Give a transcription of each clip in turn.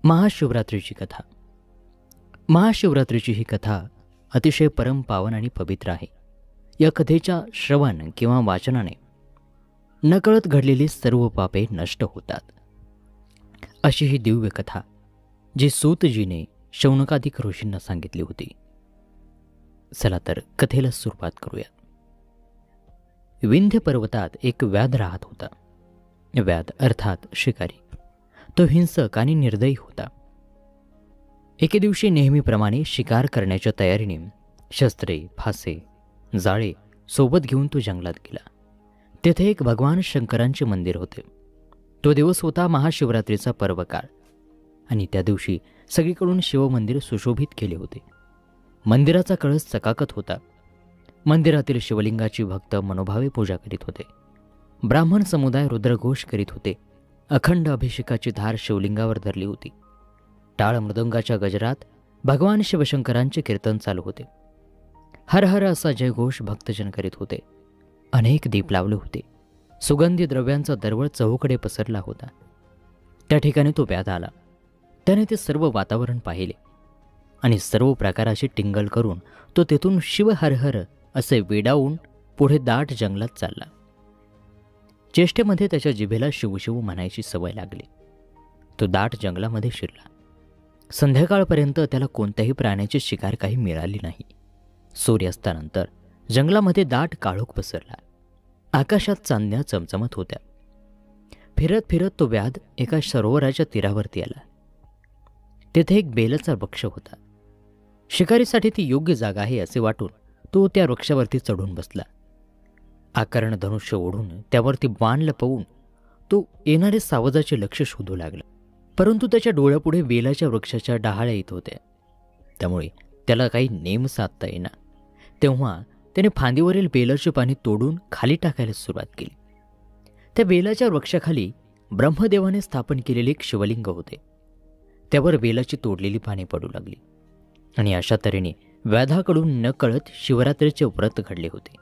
महाशिवरात्रीची कथा. महाशिवरात्रीची ही कथा अतिशय परम पावन आणि पवित्र आहे. या कथेच्या श्रवण किंवा वाचनाने नकळत घडलेली सर्व पापे नष्ट होतात. अशी ही दिव्य कथा जी सूतजीने शौनकादिक ऋषींना सांगितली होती. चला तर कथेला सुरुवात करूया. विंध्य पर्वतात एक व्याध राहत होता. व्याध अर्थात शिकारी. तो हिंसक आणि निर्दयी होता. एके दिवशी नेहमीप्रमाणे शिकार करण्याच्या तयारीने शस्त्रे, फासे, जाळे सोबत घेऊन तो जंगलात गेला. तेथे एक भगवान शंकरांचे मंदिर होते. तो दिवस होता महाशिवरात्रीचा पर्वकाळ आणि त्या दिवशी सगळीकडून शिवमंदिर सुशोभित केले होते. मंदिराचा कळस चकाकत होता. मंदिरातील शिवलिंगाची भक्त मनोभावे पूजा करीत होते. ब्राह्मण समुदाय रुद्रघोष करीत होते. अखंड अभिषेकाची धार शिवलिंगावर धरली होती. टाळ मृदंगाच्या गजरात भगवान शिवशंकरांचे कीर्तन चालू होते. हर हर असा जयघोष भक्तजन करीत होते. अनेक दीप लावले होते. सुगंधी द्रव्यांचा दरवळ चहूकडे पसरला होता. त्या ठिकाणी तो व्याध आला. त्याने ते सर्व वातावरण पाहिले आणि सर्व प्रकाराची टिंगल करून तो तेथून शिव हर हर असे वेडावून पुढे दाट जंगलात चालला. चेष्टेमध्ये त्याच्या जिभेला शिवशिव म्हणायची सवय लागली. तो दाट जंगलामध्ये शिरला. संध्याकाळपर्यंत त्याला कोणत्याही प्राण्याची शिकार काही मिळाली नाही. सूर्यास्तानंतर जंगलामध्ये दाट काळोख पसरला. आकाशात चांदण्या चमचमत होत्या. फिरत फिरत तो व्याध एका सरोवराच्या तीरावरती आला. तेथे एक बेलाचा वृक्ष होता. शिकारीसाठी ती योग्य जागा आहे असे वाटून तो त्या वृक्षावरती चढून बसला. आकर्ण धनुष्य ओढून त्यावरती बाण लपवून तो येणारे सावजाचे लक्ष शोधू लागला. परंतु त्याच्या डोळ्यापुढे बेलाच्या वृक्षाच्या डहाळ्या येत होत्या. त्यामुळे त्याला काही नेम साधता येईना. तेव्हा त्याने फांदीवरील बेलाची पाने तोडून खाली टाकायला सुरुवात केली. त्या बेलाच्या वृक्षाखाली ब्रह्मदेवाने स्थापन केलेले एक शिवलिंग होते. त्यावर बेलाची तोडलेली पाने पडू लागली आणि अशा तऱ्हेने व्याधाकडून नकळत शिवरात्रीचे व्रत घडले होते.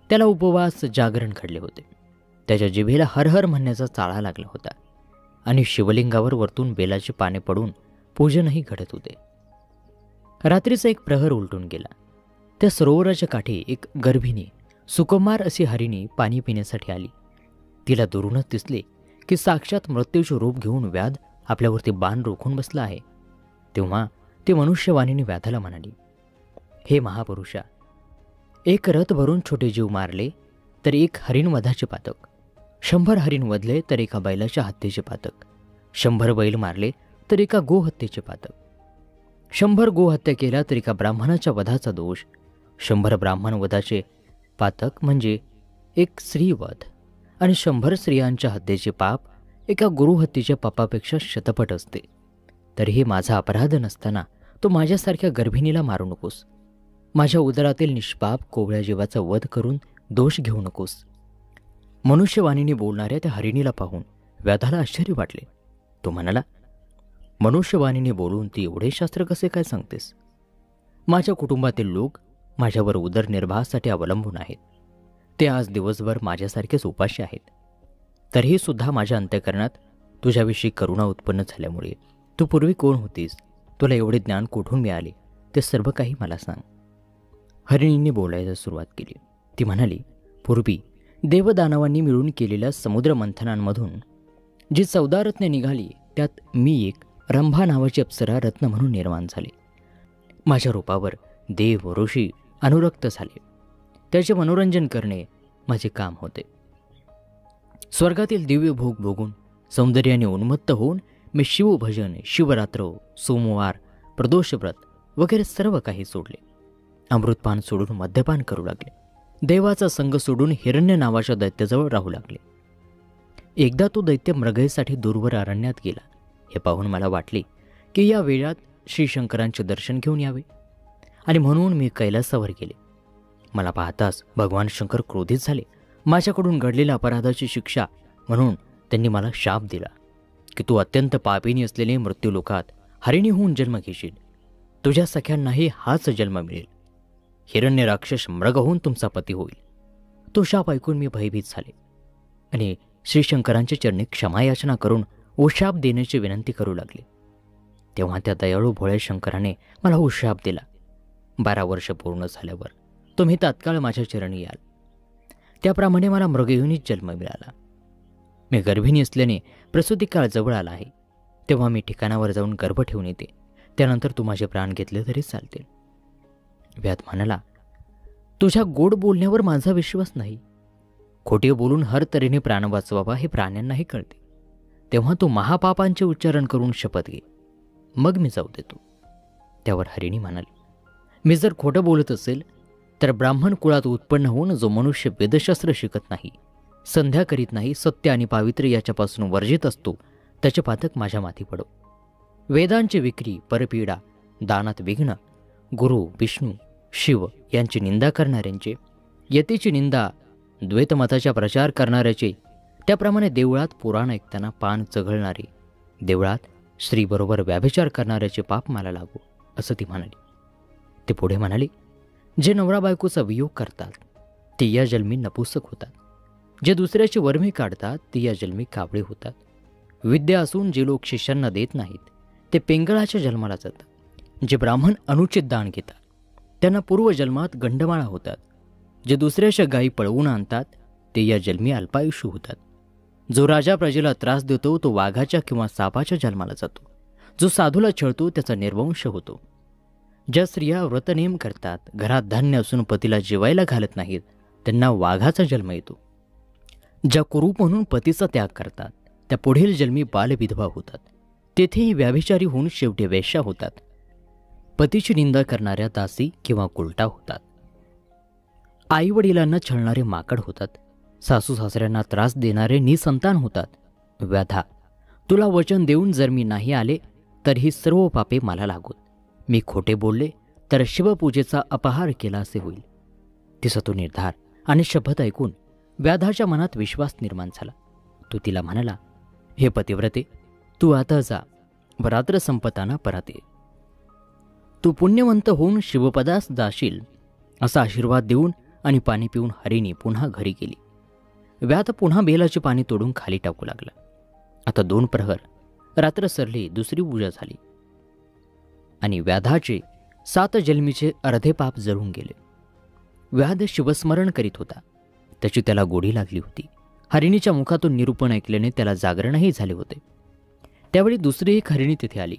त्याला उपवास जागरण घडले होते. त्याच्या जिभेला हर हर म्हणण्याचा चाळा लागला होता आणि शिवलिंगावर वरतून बेलाची पाने पडून पूजनही घडत होते. रात्रीचा एक प्रहर उलटून गेला. त्या सरोवराच्या काठी एक गर्भिणी सुकुमार अशी हरिणी पाणी पिण्यासाठी आली. तिला दुरूनच दिसले की साक्षात मृत्यूचे रूप घेऊन व्याध आपल्यावरती बाण रोखून बसला आहे. तेव्हा ती मनुष्यवाणीने व्याधाला म्हणाली, हे महापुरुषा, एक रथ भरून छोटे जीव मारले तर एक हरिण वधाचे पातक, 100 हरिण वधले तर एका बैलाच्या हत्येचे पातक, 100 बैल मारले तर एका गोहत्येचे पातक, 100 गोहत्या केल्या तर एका ब्राह्मणाच्या वधाचा दोष, 100 ब्राह्मण वधाचे पातक म्हणजे एक स्त्रीवध आणि 100 स्त्रियांच्या हत्येचे पाप एका गुरुहत्येच्या पापापेक्षा शतपट असते. तरीही माझा अपराध नसताना तो माझ्यासारख्या गर्भिणीला मारू नकोस. माझ्या उदरातील निष्पाप कोवळ्या जीवाचा वध करून दोष घेऊ नकोस. मनुष्यवाणीने बोलणाऱ्या त्या हरिणीला पाहून व्याधाला आश्चर्य वाटले. तो म्हणाला, मनुष्यवाणीने बोलून ती एवढे शास्त्र कसे काय सांगतेस? माझ्या कुटुंबातील लोक माझ्यावर उदरनिर्वाहासाठी अवलंबून आहेत. ते आज दिवसभर माझ्यासारखेच उपाशी आहेत. तरीही सुद्धा माझ्या अंतःकरणात तुझ्याविषयी करुणा उत्पन्न झाल्यामुळे तू पूर्वी कोण होतीस, तुला एवढे ज्ञान कुठून मिळाले, ते सर्व काही मला सांग. हरिणींनी बोलायला सुरुवात केली. ती म्हणाली, पूर्वी देवदानवांनी मिळून केलेल्या समुद्र मंथनांमधून जी 14 रत्ने निघाली त्यात मी एक रंभा नावाची अप्सरा रत्न म्हणून निर्माण झाले. माझ्या रूपावर देव ऋषी अनुरक्त झाले. त्याचे मनोरंजन करणे माझे काम होते. स्वर्गातील दिव्य भोग भोगून सौंदर्याने उन्मत्त होऊन मी शिवभजन, शिवरात्र, सोमवार, प्रदोषव्रत वगैरे सर्व काही सोडले. अमृतपान सोडून मद्यपान करू लागले. देवाचा संग सोडून हिरण्य नावाच्या दैत्याजवळ राहू लागले. एकदा तो दैत्य मृगयेसाठी दूरवर अरण्यात गेला. हे पाहून मला वाटले की या वेळात श्रीशंकरांचे दर्शन घेऊन यावे आणि म्हणून मी कैलासावर गेले. मला पाहताच भगवान शंकर क्रोधित झाले. माझ्याकडून घडलेल्या अपराधाची शिक्षा म्हणून त्यांनी मला शाप दिला की तू अत्यंत पापिनी असलेले मृत्यूलोकात हरिणी होऊन जन्म घेशील. तुझ्या सख्यांनाही हाच जन्म मिळेल. हिरण्य राक्षस मृग होऊन तुमचा पती होईल. तो शाप ऐकून मी भयभीत झाले आणि श्रीशंकरांच्या चरणी क्षमायाचना करून व शाप देण्याची विनंती करू लागले. तेव्हा त्या दयाळू भोळ्या शंकराने मला उशाप दिला. 12 वर्ष पूर्ण झाल्यावर तुम्ही तात्काळ माझ्या चरणी याल. त्याप्रमाणे मला मृगयोनीत जन्म मिळाला. मी गर्भिणी असल्याने प्रसूती काळ जवळ आला आहे. तेव्हा मी ठिकाणावर जाऊन गर्भ ठेवून येते. त्यानंतर तू माझे प्राण घेतले तरी चालतील. व्याध म्हणाला, तुझ्या गोड बोलण्यावर माझा विश्वास नाही. खोटे बोलून हर तऱ्हेने प्राण वाचवावा हे प्राण्यांनाही कळते. तेव्हा तू महापापांचे उच्चारण करून शपथ घे, मग मी जाऊ देतो. त्यावर हरिणी म्हणाली, मी जर खोटं बोलत असेल तर ब्राह्मण कुळात उत्पन्न होऊन जो मनुष्य वेदशास्त्र शिकत नाही, संध्या करीत नाही, सत्य आणि पावित्र्य याच्यापासून वर्जित असतो, त्याचे पातक माझ्या माथी पडो. वेदांची विक्री, परपीडा, दानात विघ्न, गुरु, विष्णू, शिव यांची निंदा करणाऱ्यांचे, यतीची निंदा, द्वैतमताचा प्रचार करणाऱ्याचे, त्याप्रमाणे देवळात पुराण ऐकताना पान चघळणारे, देवळात स्त्रीबरोबर व्याभिचार करणाऱ्याचे पाप मला लागू, असं ती म्हणाली. ते पुढे म्हणाले, जे नवरा बायकोचा वियोग करतात ते या जन्मी नपुसक होतात. जे दुसऱ्याची वर्मी काढतात ते या जन्मी कावळे होतात. विद्या असून जे लोक शिष्यांना देत नाहीत ते पेंगळाच्या जन्माला जातात. जे ब्राह्मण अनुचित दान घेतात त्यांना पूर्वजन्मात गंडमाळा होतात. जे दुसऱ्याच्या गायी पळवून आणतात ते या जन्मी अल्पायुष्य होतात. जो राजा प्रजेला त्रास देतो तो वाघाच्या किंवा सापाच्या जन्माला जातो. जो साधूला छळतो त्याचा निर्वंश होतो. ज्या स्त्रिया व्रतनेम करतात, घरात धान्य असून पतीला जेवायला घालत नाहीत, त्यांना वाघाचा जन्म येतो. ज्या कुरूप म्हणून पतीचा त्याग करतात त्या पुढील जन्मी बालविधवा होतात. तेथेही व्याभिचारी होऊन शेवटी वेश्या होतात. पतीची निंदा करणाऱ्या दासी किंवा उलटा होतात. आईवडिलांना छळणारे माकड होतात. सासू सासऱ्यांना त्रास देणारे निसंतान होतात. व्याधा, तुला वचन देऊन जर मी नाही आले तर ही सर्व पापे मला लागोत. मी खोटे बोलले तर शिवपूजेचा अपहार केला असे होईल. तिचा तो निर्धार आणि शपथ ऐकून व्याधाच्या मनात विश्वास निर्माण झाला. तो तिला म्हणाला, हे पतिव्रते, तू आता जा व रात्र संपताना परत ये. तू पुण्यवंत होऊन शिवपदास जाशील असा आशीर्वाद देऊन आणि पाणी पिऊन हरिणी पुन्हा घरी गेली. व्याध पुन्हा बेलाचे पाणी तोडून खाली टाकू लागला. आता 2 प्रहर रात्र सरली, दुसरी पूजा झाली आणि व्याधाचे 7 जन्मीचे अर्धे पाप जळून गेले. व्याध शिवस्मरण करीत होता. त्याची त्याला गोडी लागली होती. हरिणीच्या मुखातून निरूपण ऐकल्याने त्याला जागरणही झाले होते. त्यावेळी दुसरी एक हरिणी तिथे आली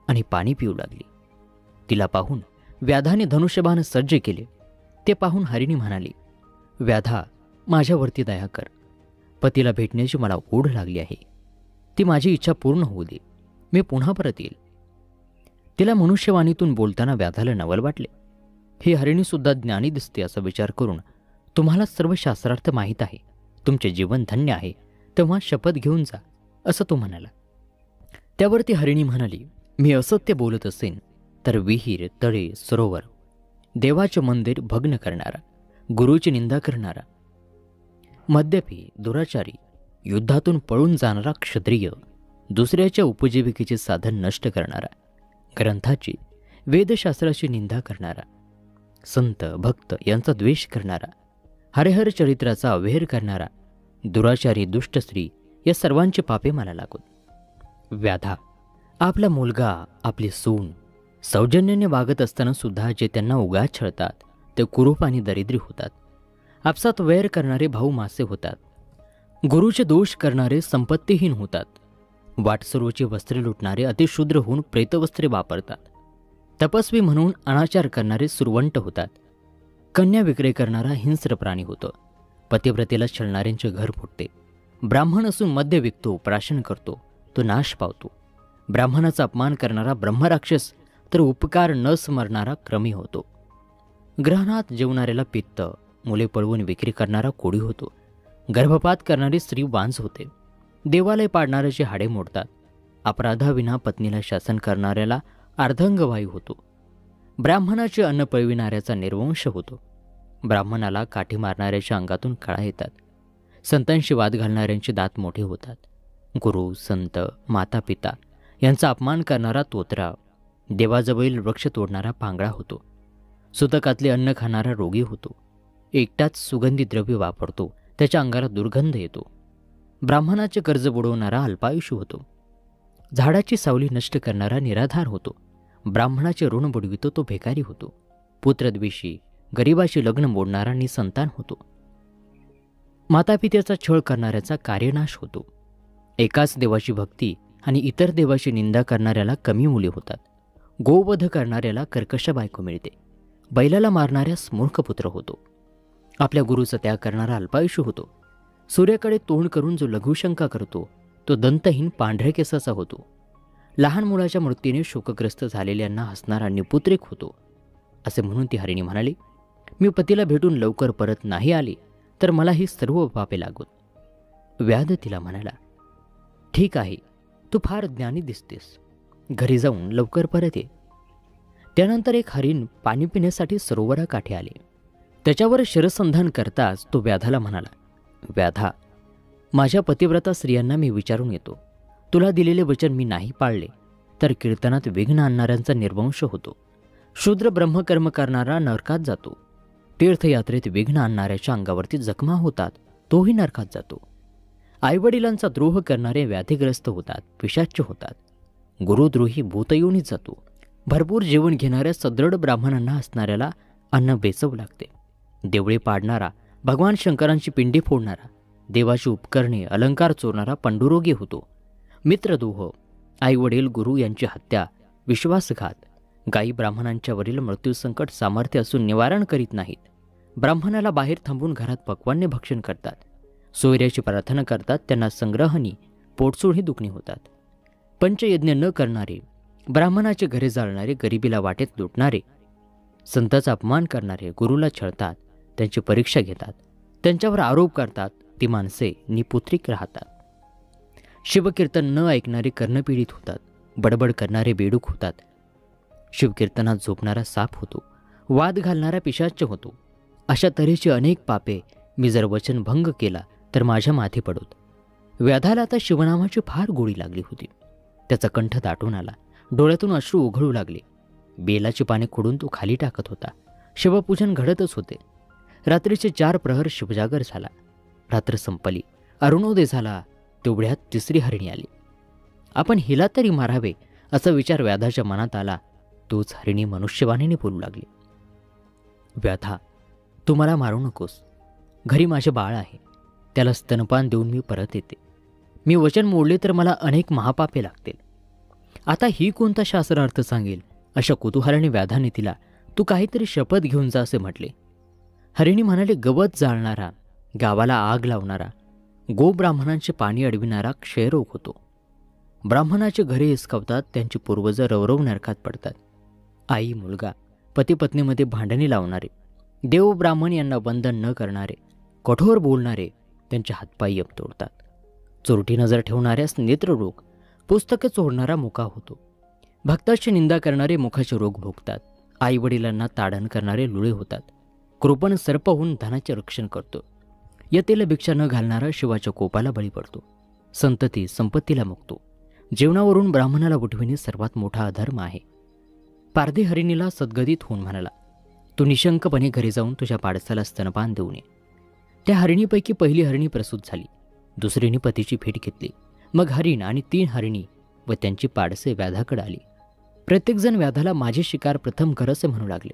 आणि पाणी पिऊ लागली. तिला पाहून व्याधाने धनुष्यबाण सज्ज केले. ते पाहून हरिणी म्हणाली, व्याधा, माझ्यावरती दया कर. पतीला भेटण्याची मला ओढ लागली आहे. ती माझी इच्छा पूर्ण होऊ दे. मी पुन्हा परत येईल. तिला मनुष्यवाणीतून बोलताना व्याधाला नवल वाटले. ही हरिणीसुद्धा ज्ञानी दिसते असा विचार करून तुम्हाला सर्व शास्त्रार्थ माहीत आहे, तुमचे जीवन धन्य आहे, तेव्हा शपथ घेऊन जा, असं तो म्हणाला. त्यावर ती हरिणी म्हणाली, मी असत्य बोलत असेन तर विहीर, तळे, सरोवर, देवाचे मंदिर भग्न करणारा, गुरुची निंदा करणारा, मद्यपी, दुराचारी, युद्धातून पळून जाणारा क्षत्रिय, दुसऱ्याच्या उपजीविकेचे साधन नष्ट करणारा, ग्रंथाची, वेदशास्त्राची निंदा करणारा, संत भक्त यांचा द्वेष करणारा, हरिहर चरित्राचा अवहेर करणारा, दुराचारी, दुष्ट स्त्री या सर्वांची पापे मला लागून. व्याधा, आपला मुलगा, आपली सून सौजन्याने वागत असताना सुद्धा जे त्यांना उगाच छळतात ते कुरूप आणि दरिद्री होतात. आपसात वैर करणारे भाऊ मासे होतात. गुरुचे दोष करणारे संपत्तीहीन होतात. वाटसरूची वस्त्रे लुटणारे अतिशूद्र होऊन प्रेतवस्त्रे वापरतात. तपस्वी म्हणून अनाचार करणारे सुरवंट होतात. कन्या विक्रय करणारा हिंस्र प्राणी होतो. पतिव्रतेला छळणाऱ्यांचे घर फुटते. ब्राह्मण असून मद्य विकतो, प्राशन करतो, तो नाश पावतो. ब्राह्मणाचा अपमान करणारा ब्रह्मराक्षस तर उपकार न स्मरणारा क्रमी होतो. ग्रहणात जेवणाऱ्याला पित्त, मुले पळवून विक्री करणारा कोडी होतो. गर्भपात करणारी स्त्री वांज होते. देवालय पाडणाऱ्याची हाडे मोडतात. अपराधाविना पत्नीला शासन करणाऱ्याला अर्धांगवायू होतो. ब्राह्मणाचे अन्न पळविणाऱ्याचा निर्वंश होतो. ब्राह्मणाला काठी मारणाऱ्याच्या अंगातून कळा येतात. संतांशी वाद घालणाऱ्यांचे दात मोठे होतात. गुरु, संत, माता पिता यांचा अपमान करणारा तोतरा, देवाजवळील वृक्ष तोडणारा पांगळा होतो. सुतकातले अन्न खाणारा रोगी होतो. एकटाच सुगंधी द्रव्य वापरतो, त्याच्या अंगाला दुर्गंध येतो. ब्राह्मणाचे कर्ज बुडवणारा अल्पायुष्य होतो. झाडाची सावली नष्ट करणारा निराधार होतो. ब्राह्मणाचे ऋण बुडवितो तो भिकारी होतो. पुत्रद्वेषी, गरिबाची लग्न मोडणारा निसंतान होतो. मातापित्याचा छळ करणाऱ्याचा कार्यनाश होतो. एकाच देवाची भक्ती आणि इतर देवाची निंदा करणाऱ्याला कमी मुले होतात. गोवध करणाऱ्याला कर्कश बायको मिळते. बैलाला मारणाऱ्यास मूर्ख पुत्र होतो. आपल्या गुरुचा त्याग करणारा अल्पायुष्य होतो. सूर्याकडे तोंड करून जो लघुशंका करतो तो दंतहीन पांढऱ्या केसाचा होतो. लहान मुलाच्या मृत्यूने शोकग्रस्त झालेल्यांना हसणारा निपुत्रिक होतो. असे म्हणून ती हरिणी म्हणाली, मी पतीला भेटून लवकर परत नाही आले तर मला ही सर्व पापे लागून. व्याध तिला म्हणाला, ठीक आहे, तू फार ज्ञानी दिसतेस. घरी जाऊन लवकर परत ये. त्यानंतर एक हरिण पाणी पिण्यासाठी सरोवराकाठी आले. त्याच्यावर शरसंधान करताच तो व्याधाला म्हणाला, व्याधा, माझ्या पतिव्रता स्त्रियांना मी विचारून येतो. तुला दिलेले वचन मी नाही पाळले तर कीर्तनात विघ्न आणणाऱ्यांचा निर्वंश होतो. शूद्र ब्रह्मकर्म करणारा नरकात जातो. तीर्थयात्रेत विघ्न आणणाऱ्याच्या अंगावरती जखमा होतात, तोही नरकात जातो. आईवडिलांचा द्रोह करणारे व्याधीग्रस्त होतात, पिशाच्य होतात. गुरुद्रोही भूतयोनीत जातो. भरपूर जेवण घेणाऱ्या सदृढ ब्राह्मणांना असणाऱ्याला अन्न बेचव लागते. देवळे पाडणारा, भगवान शंकरांची पिंडी फोडणारा, देवाची उपकरणे अलंकार चोरणारा पंडुरोगी होतो. मित्रद्रोह, आईवडील गुरु यांची हत्या, विश्वासघात, गायी ब्राह्मणांच्या वरील मृत्यूसंकट सामर्थ्य असून निवारण करीत नाहीत. ब्राह्मणाला बाहेर थांबून घरात पक्वान्य भक्षण करतात. सोयऱ्याची प्रार्थना करतात, त्यांना संग्रहणी पोटसूळही दुखणी होतात. पंचयज्ञ न करणारे, ब्राह्मणाचे घरे जाळणारे, गरिबीला वाटेत लुटणारे, संतांचा अपमान करणारे, गुरुला छळतात, त्यांची परीक्षा घेतात, त्यांच्यावर आरोप करतात, ती माणसे निपुत्रिक राहतात. शिवकीर्तन न ऐकणारे कर्णपीडित होतात. बडबड करणारे बेडूक होतात. शिवकीर्तनात झोपणारा साप होतो. वाद घालणारा पिशाच्य होतो. अशा तऱ्हेची अनेक पापे मी जर वचनभंग केला तर माझ्या माथी पडोत. व्याधाला आता शिवनामाची फार गोडी लागली होती. त्याचा कंठ दाटून आला. डोळ्यातून अश्रू उघळू लागले. बेलाची पाने खोडून तो खाली टाकत होता. शिवपूजन घडतच होते. रात्रीचे 4 प्रहर शिवजागर झाला. रात्र संपली. अरुणोदय झाला. तेवढ्यात तिसरी हरिणी आली. आपण हिला तरी मारावे असा विचार व्याधाच्या मनात आला. तोच हरिणी मनुष्यवाणीने बोलू लागली, व्याधा, तू मला मारू नकोस. घरी माझे बाळ आहे. त्याला स्तनपान देऊन मी परत येते. मी वचन मोडले तर मला अनेक महापापे लागतील. आता ही कोणता शास्त्रार्थ सांगेल अशा कुतूहलाने व्याधाने तिला, तू काहीतरी शपथ घेऊन जा असे म्हटले. हरिणी म्हणाले, गवत जाळणारा, गावाला आग लावणारा, गोब्राह्मणांचे पाणी अडविणारा क्षयरोग होतो. ब्राह्मणाचे घरे हिसकावतात, त्यांची पूर्वज रवरव नरकात पडतात. आई मुलगा, पतीपत्नीमध्ये भांडणे लावणारे, देव ब्राह्मण यांना वंदन न करणारे, कठोर बोलणारे, त्यांचे हातपाय यम तोडतात. चोरटी नजर ठेवणाऱ्यास नेत्ररोग, पुस्तके चोरणारा मुका होतो. भक्ताची निंदा करणारे मुखाचे रोग भोगतात. आईवडिलांना ताडण करणारे लुळे होतात. कृपण सर्प होऊन धनाचे रक्षण करतो. यतेला भिक्षा न घालणारा शिवाच्या कोपाला बळी पडतो. संतती संपत्तीला मुकतो. जेवणावरून ब्राह्मणाला उठविणे सर्वात मोठा अधर्म आहे. पारधी हरिणीला सद्गदित होऊन म्हणाला, तू निशंकपणे घरी जाऊन तुझ्या पाडसाला स्तनपान देऊ नये. त्या हरिणीपैकी पहिली हरिणी प्रसूत झाली. दुसरीने पतीची भेट घेतली. मग हरिण आणि 3 हरिणी व त्यांची पाडसे व्याधाकडे आली. प्रत्येकजण व्याधाला माझी शिकार प्रथम कर असे म्हणू लागले.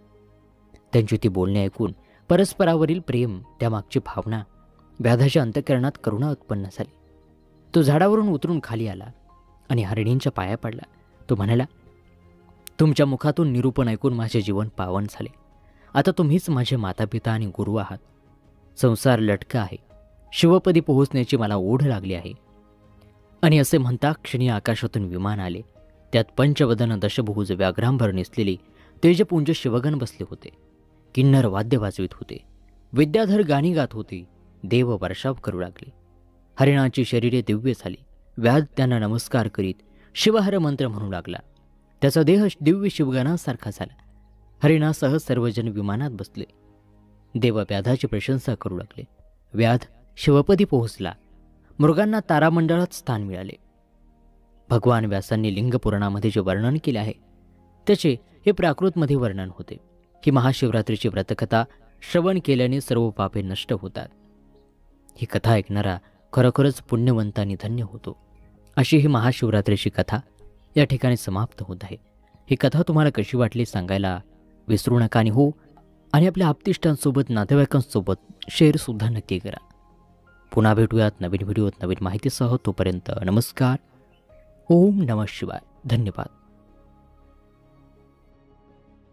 त्यांची ती बोलणे ऐकून परस्परावरील प्रेम, त्यामागची भावना, व्याधाच्या अंतःकरणात करुणा उत्पन्न झाली. तो झाडावरून उतरून खाली आला आणि हरिणींच्या पाया पडला. तो म्हणाला, तुमच्या मुखातून निरूपण ऐकून माझे जीवन पावन झाले. आता तुम्हीच माझे मातापिता आणि गुरु आहात. संसार लटका आहे. शिवपदी पोहोचण्याची मला ओढ लागली आहे. आणि असे म्हणता क्षणी आकाशातून विमान आले. त्यात पंचवदन दशभुज व्याघ्रांभर नेसलेली तेजपुंज शिवगण बसले होते. किन्नर वाद्य वाजवित होते. विद्याधर गाणी गात होते. देव वर्षाव करू लागले. हरिणाची शरीरे दिव्य झाली. व्याध त्यांना नमस्कार करीत शिवहर मंत्र म्हणू लागला. त्याचा देह दिव्य शिवगणासारखा झाला. हरिणासह सर्वजण विमानात बसले. देव व्याधाची प्रशंसा करू लागले. व्याध शिवपदी पोहोचला. मृगांना तारामंडळात स्थान मिळाले. भगवान व्यासांनी लिंगपुराणामध्ये जे वर्णन केले आहे त्याचे हे प्राकृतमध्ये वर्णन होते. ही महाशिवरात्रीची व्रतकथा श्रवण केल्याने सर्व पापे नष्ट होतात. ही कथा ऐकणारा खरोखरच पुण्यवंत आणि धन्य होतो. अशी ही महाशिवरात्रीची कथा या ठिकाणी समाप्त होत आहे. ही कथा तुम्हाला कशी वाटली सांगायला विसरू नका आणि हो, आणि आपल्या आप्तिष्टांसोबत, नातेवाईकांसोबत शेअरसुद्धा नक्की करा. पुन्हा भेटूयात नवीन व्हिडिओत नवीन माहितीसह. तोपर्यंत नमस्कार. ओम नमः शिवाय. धन्यवाद.